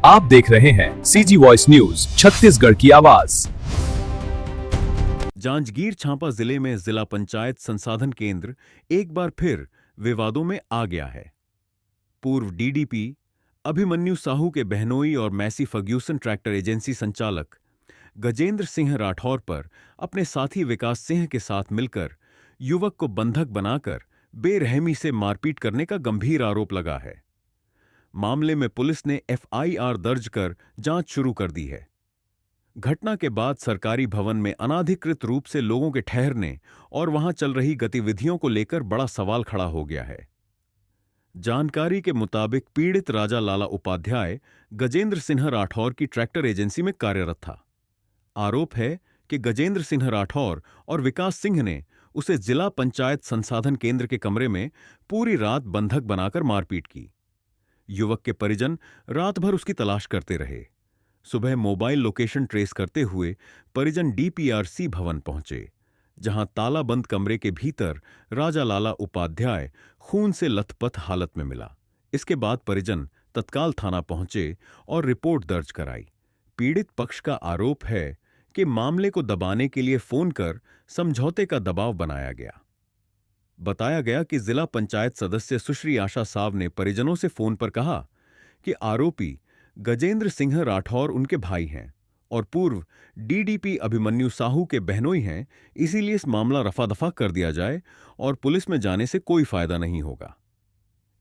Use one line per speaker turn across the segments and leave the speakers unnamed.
आप देख रहे हैं सीजी वॉइस न्यूज छत्तीसगढ़ की आवाज।
जांजगीर चांपा जिले में जिला पंचायत संसाधन केंद्र एक बार फिर विवादों में आ गया है। पूर्व डीडीपी अभिमन्यु साहू के बहनोई और मैसी फर्ग्यूसन ट्रैक्टर एजेंसी संचालक गजेंद्र सिंह राठौर पर अपने साथी विकास सिंह के साथ मिलकर युवक को बंधक बनाकर बेरहमी से मारपीट करने का गंभीर आरोप लगा है। मामले में पुलिस ने एफआईआर दर्ज कर जांच शुरू कर दी है। घटना के बाद सरकारी भवन में अनाधिकृत रूप से लोगों के ठहरने और वहां चल रही गतिविधियों को लेकर बड़ा सवाल खड़ा हो गया है। जानकारी के मुताबिक पीड़ित राजा लाला उपाध्याय गजेंद्र सिंह राठौर की ट्रैक्टर एजेंसी में कार्यरत था। आरोप है कि गजेंद्र सिंह राठौर और विकास सिंह ने उसे जिला पंचायत संसाधन केंद्र के कमरे में पूरी रात बंधक बनाकर मारपीट की। युवक के परिजन रात भर उसकी तलाश करते रहे। सुबह मोबाइल लोकेशन ट्रेस करते हुए परिजन डीपीआरसी भवन पहुंचे, जहां तालाबंद कमरे के भीतर राजा लाला उपाध्याय खून से लथपथ हालत में मिला। इसके बाद परिजन तत्काल थाना पहुंचे और रिपोर्ट दर्ज कराई। पीड़ित पक्ष का आरोप है कि मामले को दबाने के लिए फोन कर समझौते का दबाव बनाया गया। बताया गया कि जिला पंचायत सदस्य सुश्री आशा साव ने परिजनों से फोन पर कहा कि आरोपी गजेंद्र सिंह राठौर उनके भाई हैं और पूर्व डीडीपी अभिमन्यु साहू के बहनोई हैं, इसीलिए इस मामला रफा दफा कर दिया जाए और पुलिस में जाने से कोई फायदा नहीं होगा।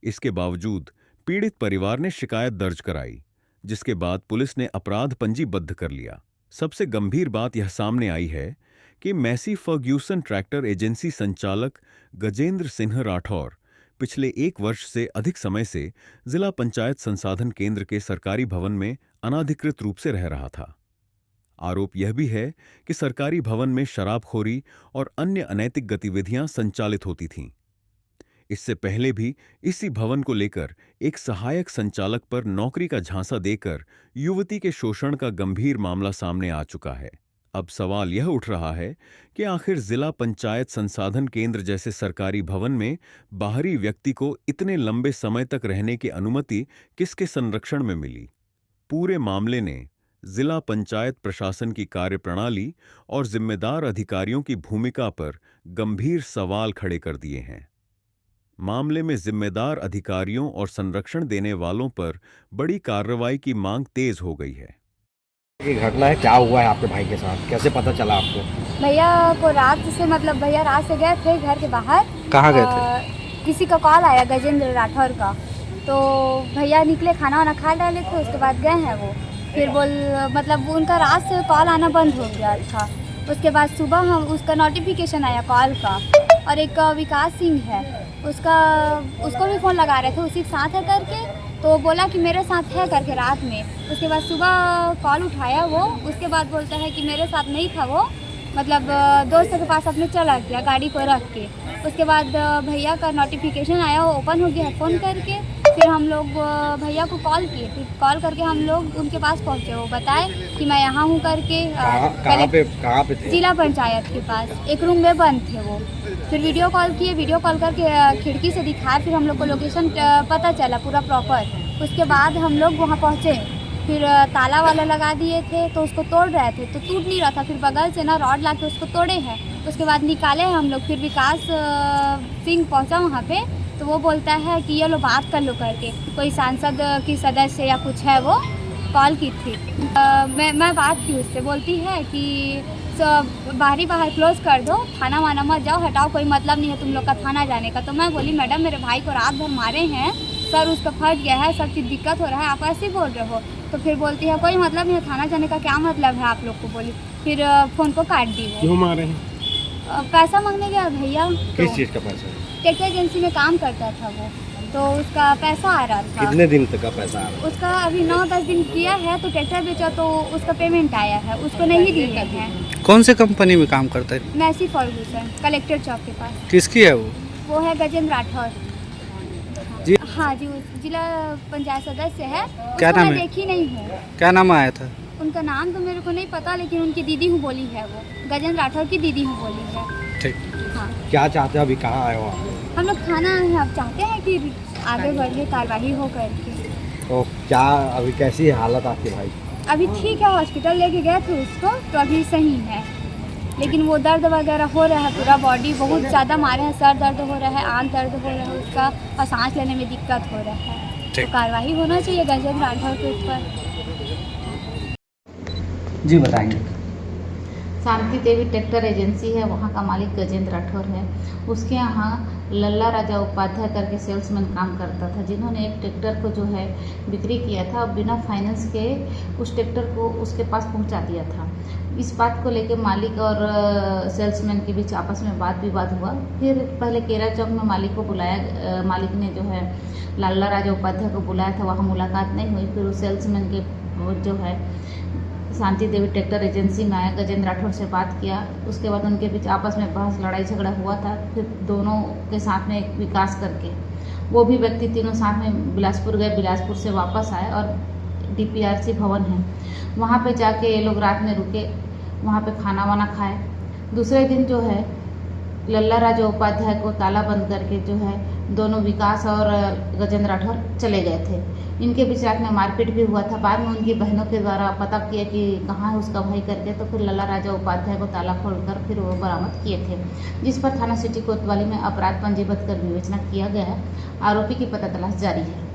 इसके बावजूद पीड़ित परिवार ने शिकायत दर्ज कराई, जिसके बाद पुलिस ने अपराध पंजीबद्ध कर लिया। सबसे गंभीर बात यह सामने आई है कि मैसी फर्ग्यूसन ट्रैक्टर एजेंसी संचालक गजेंद्र सिंह राठौर पिछले 1 वर्ष से अधिक समय से जिला पंचायत संसाधन केंद्र के सरकारी भवन में अनाधिकृत रूप से रह रहा था। आरोप यह भी है कि सरकारी भवन में शराबखोरी और अन्य अनैतिक गतिविधियां संचालित होती थीं। इससे पहले भी इसी भवन को लेकर एक सहायक संचालक पर नौकरी का झांसा देकर युवती के शोषण का गंभीर मामला सामने आ चुका है। अब सवाल यह उठ रहा है कि आखिर जिला पंचायत संसाधन केंद्र जैसे सरकारी भवन में बाहरी व्यक्ति को इतने लंबे समय तक रहने की अनुमति किसके संरक्षण में मिली। पूरे मामले ने जिला पंचायत प्रशासन की कार्यप्रणाली और जिम्मेदार अधिकारियों की भूमिका पर गंभीर सवाल खड़े कर दिए हैं। मामले में जिम्मेदार अधिकारियों और संरक्षण देने वालों पर बड़ी कार्रवाई की मांग तेज हो गई है।
ये घटना है, क्या हुआ है आपके भाई के साथ, कैसे पता चला आपको?
भैया को रात से भैया रात से गए थे घर के बाहर।
कहाँ गए थे?
किसी का कॉल आया गजेंद्र राठौर का, तो भैया निकले खाना वाना खा डाले थे, उसके बाद गए हैं वो। फिर उनका रात से कॉल आना बंद हो गया था। उसके बाद सुबह हम उसका नोटिफिकेशन आया कॉल का, और एक विकास सिंह है उसको भी फ़ोन लगा रहे थे उसी के साथ है करके, तो बोला कि मेरे साथ है करके रात में। उसके बाद सुबह कॉल उठाया वो, उसके बाद बोलता है कि मेरे साथ नहीं था वो, दोस्तों के पास अपने चला गया गाड़ी को रख के। उसके बाद भैया का नोटिफिकेशन आया, वो ओपन हो गया फ़ोन करके। फिर हम लोग भैया को कॉल किए, फिर कॉल करके हम लोग उनके पास पहुँचे। वो बताए कि मैं यहाँ हूँ करके।
कहाँ पे थे?
जिला पंचायत के पास एक रूम में बंद थे वो। फिर वीडियो कॉल किए, वीडियो कॉल करके खिड़की से दिखाया, फिर हम लोग को लोकेशन पता चला पूरा प्रॉपर। उसके बाद हम लोग वहाँ पहुँचे, फिर ताला वाला लगा दिए थे, तो उसको तोड़ रहे थे तो टूट नहीं रहा था। फिर बगल से ना रॉड ला के उसको तोड़े हैं, उसके बाद निकाले हैं हम लोग। फिर विकास सिंह पहुँचा वहाँ पे, तो वो बोलता है कि ये लो बात कर लो करके, कोई सांसद की सदस्य या कुछ है, वो कॉल की थी। मैं बात की उससे, बोलती है कि बाहर क्लोज कर दो, थाना वाना मत जाओ, हटाओ, कोई मतलब नहीं है तुम लोग का थाना जाने का। तो मैं बोली मैडम मेरे भाई को रात भर मारे हैं सर, उसका फट गया है, सब चीज़ दिक्कत हो रहा है, आप ऐसे ही बोल रहे हो। तो फिर बोलती है कोई मतलब नहीं है, थाना जाने का क्या मतलब है आप लोग को, बोली। फिर फ़ोन को काट दी।
क्यों मारे हैं?
पैसा मांगने गया भैया।
किस चीज़ का पैसा?
ट्रैक्टर एजेंसी में काम करता था वो, तो उसका पैसा आ रहा था।
कितने दिन तक का पैसा आ रहा है?
उसका अभी 9-10 दिन किया है, तो ट्रैक्टर बेचा तो उसका पेमेंट आया है, उसको नहीं दिए हैं।
कौन से कंपनी में काम करता है?
मैसी फर्ग्यूसन, कलेक्टर चौक के पास।
किसकी है वो?
वो है गजेंद्र राठौर
जी।
हाँ जी, जिला पंचायत सदस्य है।
क्या नाम है?
देखी नहीं हूँ।
क्या नाम आया था?
उनका नाम तो मेरे को नहीं पता, लेकिन उनकी दीदी हूँ बोली है वो, गजेंद्र राठौर की दीदी हूँ बोली है।
ठीक।
हाँ।
क्या चाहते हो, अभी कहाँ आए हो आप?
हम लोग थाना अब चाहते हैं कि आगे बढ़े कार्रवाई हो करके।
तो क्या अभी कैसी है हालत आपके भाई?
अभी ठीक है, हॉस्पिटल लेके गए थे उसको तो अभी सही है, लेकिन वो दर्द वगैरह हो रहा है, पूरा बॉडी बहुत ज़्यादा मारे हैं, सर दर्द हो रहा है, आंख दर्द हो रहा है उसका, और सांस लेने में दिक्कत हो रहा है। तो कार्रवाई होना चाहिए गजेंद्र राठौर के ऊपर।
जी बताएंगे।
शांति देवी ट्रैक्टर एजेंसी है, वहाँ का मालिक गजेंद्र राठौर है। उसके यहाँ लल्ला राजा उपाध्याय करके सेल्समैन काम करता था, जिन्होंने एक ट्रैक्टर को जो है बिक्री किया था और बिना फाइनेंस के उस ट्रैक्टर को उसके पास पहुंचा दिया था। इस बात को लेकर मालिक और सेल्समैन के बीच आपस में वाद विवाद हुआ। फिर पहले केरा चौक में मालिक को बुलाया, मालिक ने जो है लल्ला राजा उपाध्याय को बुलाया था, वहाँ मुलाकात नहीं हुई। फिर उस सेल्समैन के जो है शांति देवी ट्रैक्टर एजेंसी में आया, गजेंद्र राठौर से बात किया। उसके बाद उनके बीच आपस में बहस लड़ाई झगड़ा हुआ था। फिर दोनों के साथ में एक विकास करके वो भी व्यक्ति तीनों साथ में बिलासपुर गए, बिलासपुर से वापस आए और DPRC भवन है वहाँ पे जाके ये लोग रात में रुके, वहाँ पे खाना वाना खाए। दूसरे दिन जो है लल्ला राजा उपाध्याय को ताला बंद करके जो है दोनों विकास और गजेंद्र राठौर चले गए थे। इनके बीच रात में मारपीट भी हुआ था। बाद में उनकी बहनों के द्वारा पता किया कि कहाँ है उसका भाई करके, तो फिर लल्ला राजा उपाध्याय को ताला खोलकर फिर वो बरामद किए थे, जिस पर थाना सिटी कोतवाली में अपराध पंजीबद्ध कर विवेचना किया गया है। आरोपी की पता तलाश जारी है।